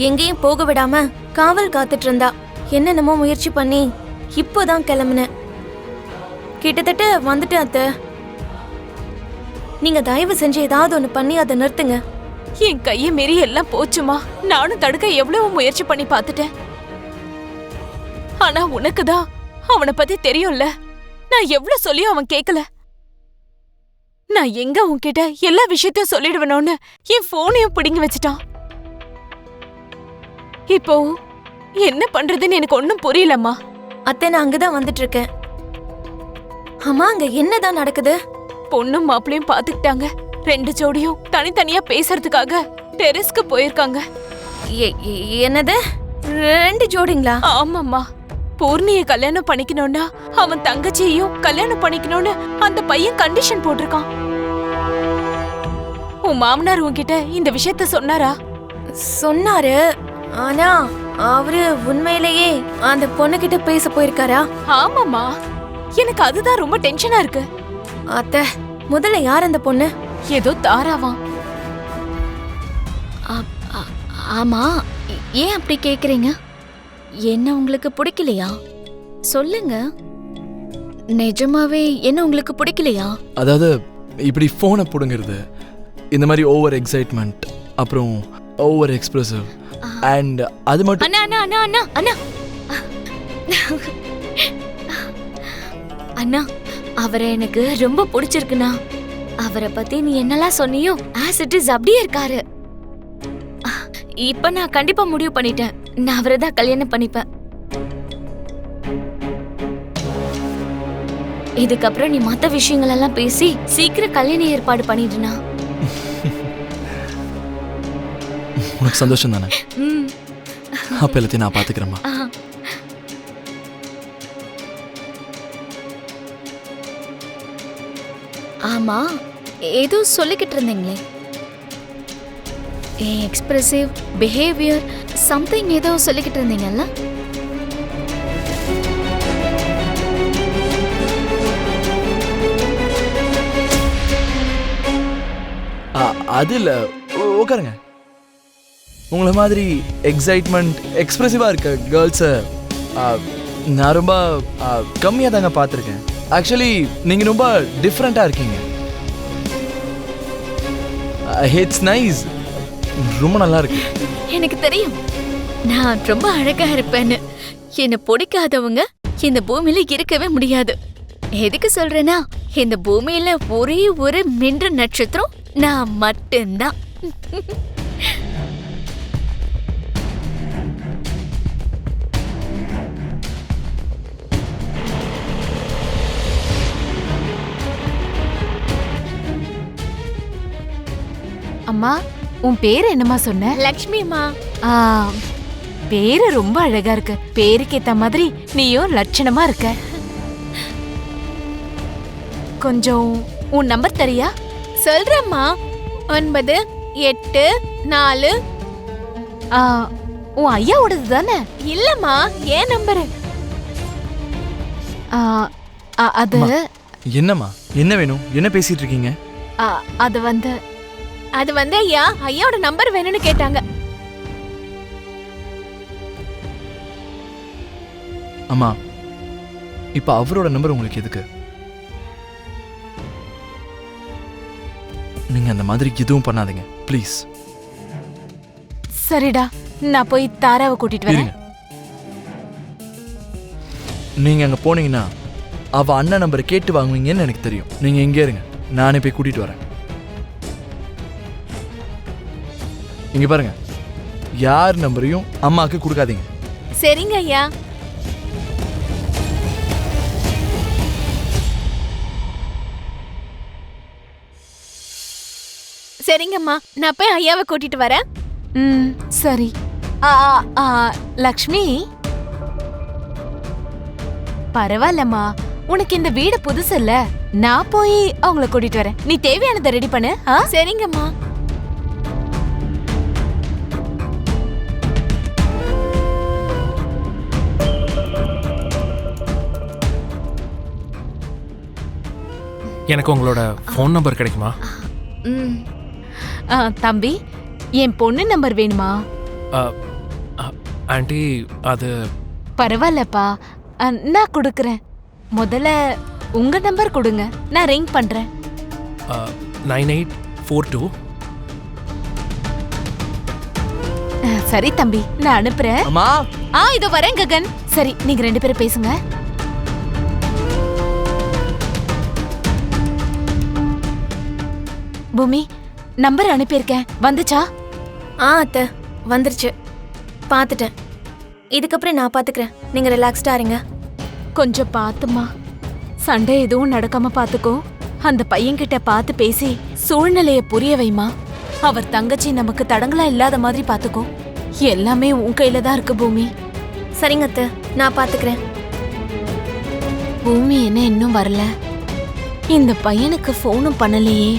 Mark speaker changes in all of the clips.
Speaker 1: எங்கேயும் போக விடாம காவல் காத்துட்டு இருந்தா. என்னென்னமோ முயற்சி பண்ணி இப்போதான் கிளம்புனேன். கிட்டத்தட்ட வந்துட்டு அத்தை. நீங்க தயவு செஞ்சு ஏதாவது ஒண்ணு பண்ணி அதை நிறுத்துங்க.
Speaker 2: என் கையை மீறி எல்லாம் போச்சுமா. நானும் தடுக்க எவ்வளவு முயற்சி பண்ணி பார்த்துட்டேன். ஆனா உனக்குதான் அவனை பத்தி தெரியும்ல. நான் எவ்வளவு சொல்லியும் அவன் கேட்கல. நான் எங்க உன்கிட்ட எல்லா விஷயத்தையும் சொல்லிடுவேனோன்னு என் போனையும் பிடுங்கி வச்சுட்டான். இப்போ என்ன பண்றதுன்னு எனக்கு ஒன்னும் புரியலம்மா.
Speaker 1: அத்தை, நான் அங்கதான் வந்துட்டு இருக்கேன். அம்மா, அங்க என்னதான் நடக்குது?
Speaker 2: பொண்ணும் மாப்பிளையும் பாத்துக்கிட்டாங்க. 2 ஜோடியும் தனித்தனியா பேசுறதுக்காக டெரஸ்க்கு போயிருக்காங்க.
Speaker 1: என்னது, 2 ஜோடிங்களா?
Speaker 2: ஆமாம்மா. பூர்ணிய கல்யாணம் பண்ணிக்கணும்னா அவன் தங்கச்சியையும் கல்யாணம் பண்ணிக்கணும்னு அந்த பையன் கண்டிஷன் போட்டிருக்கான். உன் மாமனார் உன்கிட்ட இந்த விஷயத்த சொன்னாரா?
Speaker 1: சொன்னாரு. ஆனா அவரு உண்மையிலேயே அந்த பொண்ணுகிட்ட பேச போயிருக்காரா?
Speaker 2: ஆமாம்மா. எனக்கு அதுதான் ரொம்ப டென்ஷனா இருக்கு.
Speaker 1: அத்தை, முதல்ல யார் அந்த பொண்ணு?
Speaker 2: ஏதோ தாராவா.
Speaker 3: ஆமா, ஏன் அப்படி கேக்குறீங்க? என்ன உங்களுக்கு பிடிக்கலையா? சொல்லுங்க. நிஜமாவே என்ன உங்களுக்கு பிடிக்கலையா?
Speaker 4: அதாவது இப்படி போனை புடுங்கிறது, இந்த மாதிரி ஓவர் எக்ஸைட்மெண்ட், அப்புறம் ஓவர் எக்ஸ்பிரசிவ் அண்ட் அது மட்டும்.
Speaker 3: அண்ணா அண்ணா அண்ணா அண்ணா அண்ணா அண்ணா, அவரை எனக்கு ரொம்ப பிடிச்சிருக்குண்ணா. அவரை பத்தி நீ என்னெல்லாம் சொன்னியோ ஆஸ் இட் இஸ் அப்படியே இருக்காரு. இப்ப நான் கண்டிப்பா முடிவு பண்ணிட்டேன். நான் அவரை தான் கல்யாணம் பண்ணிப்பேன். இதுக்கப்புறம் நீ மத்த விஷயங்கள் எல்லாம் பேசி சீக்கிரம் கல்யாண ஏற்பாடு பண்ணிடுனா.
Speaker 4: உனக்கு சந்தோஷம் தானே? அப்ப எல்லாத்தையும் நான் பாத்துக்கிறேம்மா.
Speaker 3: ஆமா, ஏதோ சொல்லிக்கிட்டு இருந்தீங்களே, எக்ஸ்பிரசிவ் பிஹேவியர் சம்திங் ஏதோ சொல்லிக்கிட்டு இருந்தீங்கல்ல?
Speaker 4: அது இல்ல, உட்காருங்க. உங்களை மாதிரி எக்ஸைட்மெண்ட் எக்ஸ்பிரசிவா இருக்க கேர்ள்ஸை நான் ரொம்ப கம்மியாக தாங்க பார்த்துருக்கேன். ஆக்சுவலி நீங்க ரொம்ப டிஃப்ரெண்டா இருக்கீங்க. It's nice. ரொம்ப நல்லா இருக்கு.
Speaker 3: எனக்கு தெரியும் நான் ரொம்ப அழகா இருப்பேன்னு. என்ன பிடிக்காதவங்க இந்த பூமியில இருக்கவே முடியாது. எதுக்கு சொல்றேன்னா, இந்த பூமியில ஒரே ஒரு மின்ற நட்சத்திரம் நான் மட்டும்தான்.
Speaker 2: அம்மா, உன் பேரு என்னம்மா சொன்ன?
Speaker 3: லக்ஷ்மி அம்மா.
Speaker 2: பேரு ரொம்ப அழகா இருக்கு. பேருக்கு ஏத்த மாதிரி நீயும் லட்சணமா இருக்க. கொஞ்சம் உன் நம்பர் தரியா?
Speaker 1: சொல்றேம்மா. 9884.
Speaker 2: உன் ஐயாவோடது தானே?
Speaker 1: இல்லம்மா, ஏன் நம்பரு?
Speaker 2: அது
Speaker 4: என்னம்மா, என்ன வேணும்? என்ன பேசிட்டு இருக்கீங்க?
Speaker 1: அது வந்து ஐயாவோட நம்பர் வேணும்னு கேட்டாங்க.
Speaker 4: அம்மா, இப்ப அவரோட நம்பர் உங்களுக்கு எதுக்கு? நீங்க அந்த மாதிரி எதுவும் பண்ணாதீங்க ப்ளீஸ்.
Speaker 2: சரிடா, நான் போய் தாராவை கூட்டிட்டு வரேன்.
Speaker 4: நீங்க அங்க போனீங்கன்னா அவ அண்ணன் நம்பரை கேட்டு வாங்குவீங்கன்னு எனக்கு தெரியும். நீங்க இங்கே இருங்க, நானே போய் கூட்டிட்டு வரேன். இங்க பாருங்க, யார் நம்பரையும் அம்மாக்கு கொடுக்காதீங்க.
Speaker 1: சரிங்க ஐயா. சரிங்கம்மா, நான் போய் ஐயாவை கூட்டிட்டு வரேன்.
Speaker 2: சரி. லக்ஷ்மி, பரவாயில்லம்மா, உனக்கு இந்த வீடு புதுசு இல்ல. நான் போய் அவங்கள கூட்டிட்டு வரேன். நீ தேவையானதை ரெடி பண்ணு.
Speaker 1: சரிங்கம்மா.
Speaker 5: எனக்கு உங்களோட ஃபோன் நம்பர் கிடைக்குமா?
Speaker 2: தம்பி, என் பொண்ணு நம்பர் வேணுமா?
Speaker 5: ஆண்டி அது
Speaker 2: பரவாயில்லப்பா, நான் கொடுக்கறேன். முதல்ல உங்க நம்பர் கொடுங்க, நான் ரிங் பண்றேன்.
Speaker 5: 9842.
Speaker 2: சரி தம்பி, நான் அனுப்புறேன்.
Speaker 4: அம்மா
Speaker 2: இதோ வரேன் ககன். சரி, நீங்க 2 பேரும் பேசுங்க. பூமி, நம்பர் அனுப்பியிருக்கேன், வந்துச்சா?
Speaker 1: அத்தை வந்துருச்சு, பார்த்துட்டேன். இதுக்கப்புறம் நான் பார்த்துக்கிறேன், நீங்கள் ரிலாக்ஸ்டாக இருங்க.
Speaker 2: கொஞ்சம் பாத்துமா, சண்டை எதுவும் நடக்காம பாத்துக்கோ. அந்த பையன்கிட்ட பார்த்து பேசி சூழ்நிலைய புரிய வைமா. அவர் தங்கச்சி நமக்கு தடங்களா இல்லாத மாதிரி பாத்துக்கோ. எல்லாமே உன் கையில தான் இருக்கு பூமி.
Speaker 1: சரிங்க அத்தை, நான் பார்த்துக்கிறேன்.
Speaker 2: பூமி என்ன இன்னும் வரல? இந்த பையனுக்கு ஃபோனும் பண்ணலையே.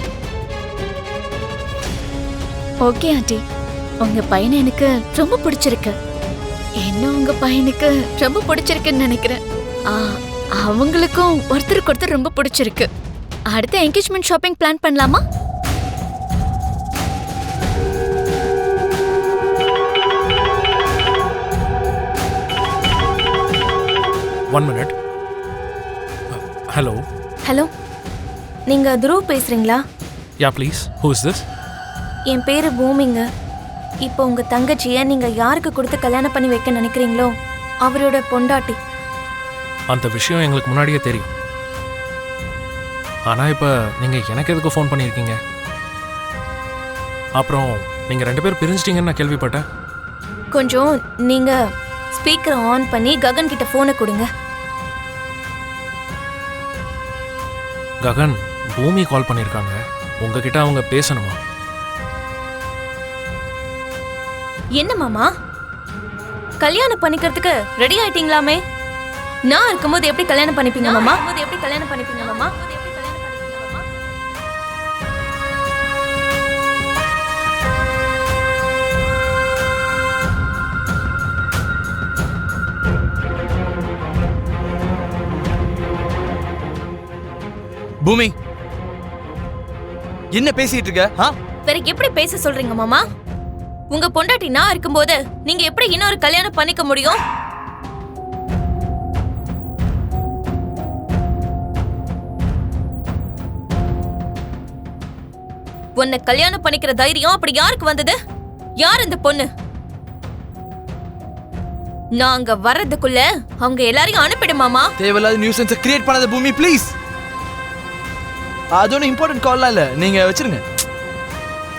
Speaker 3: ஓகே ஆண்டி, உங்க பையனை எனக்கு ரொம்ப பிடிச்சிருக்கு. என்ன உங்க பையனுக்கு ரொம்ப பிடிச்சிருக்குன்னு நினைக்கிறேன். அவங்களுக்கும் ஒருத்தருக்கு ஒருத்தர் ரொம்ப பிடிச்சிருக்கு. அடுத்த என்கேஜ்மெண்ட் ஷாப்பிங் பிளான் பண்ணலாமா?
Speaker 5: One minute. Hello.
Speaker 1: ஹலோ, நீங்கள் துருவ் பேசுகிறீங்களா?
Speaker 5: Yeah, please. Who is this?
Speaker 1: என் பேர் பூமிங்க. இப்போ உங்கள் தங்கச்சியை நீங்கள் யாருக்கு கொடுத்து கல்யாணம் பண்ணி வைக்க நினைக்கிறீங்களோ அவரோட பொண்டாட்டி.
Speaker 5: அந்த விஷயம் எங்களுக்கு முன்னாடியே தெரியும். ஆனால் இப்போ நீங்கள் எனக்கு எதுக்கு ஃபோன் பண்ணியிருக்கீங்க? அப்புறம் நீங்கள் 2 பேர் பிரிஞ்சிட்டீங்கன்னு நான் கேள்விப்பட்டேன்.
Speaker 1: கொஞ்சம் நீங்கள் ஸ்பீக்கரை ஆன் பண்ணி ககன் கிட்ட ஃபோனை கொடுங்க.
Speaker 5: ககன், பூமி கால் பண்ணியிருக்காங்க. உங்ககிட்ட அவங்க பேசணுமா?
Speaker 1: என்ன மாமா, கல்யாணம் பண்ணிக்கிறதுக்கு ரெடி ஆயிட்டீங்களாமே? நான் இருக்கும்போது எப்படி கல்யாணம் பண்ணிப்பீங்க மாமா? எப்படி கல்யாணம் பண்ணிப்பீங்க மாமா?
Speaker 4: பூமி என்ன பேசிட்டு இருக்க?
Speaker 1: வேற எப்படி பேச சொல்றீங்க மாமா? உங்க பொண்டாட்டி நான் இருக்கும்போது நீங்க எப்படி இன்னொரு கல்யாணம் பண்ணிக்க முடியும்? உன்னை கல்யாணம் பண்ணிக்கிற தைரியம் அப்படி யாருக்கு வந்தது? யார் இந்த பொண்ணு? நாங்க வர்றதுக்குள்ள அவங்க எல்லாரையும் அனுப்பிடு மாமா.
Speaker 4: தேவையில்லாத நியூசன்ஸை கிரியேட் பண்ணாத பூமி, ப்ளீஸ். அது ஒன்றும் இம்பார்ட்டன்ட் கால்லாம் இல்லை, நீங்கள் வச்சிருங்க.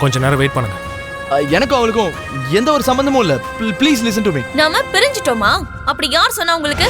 Speaker 5: கொஞ்ச நேரம் வெயிட் பண்ணுங்க.
Speaker 4: எனக்கும் அவளுக்கும் எந்த ஒரு சம்பந்தமும் இல்லை. Please listen to me.
Speaker 1: நாம பிரிஞ்சிட்டோமா? அப்படி யார் சொன்னா உங்களுக்கு?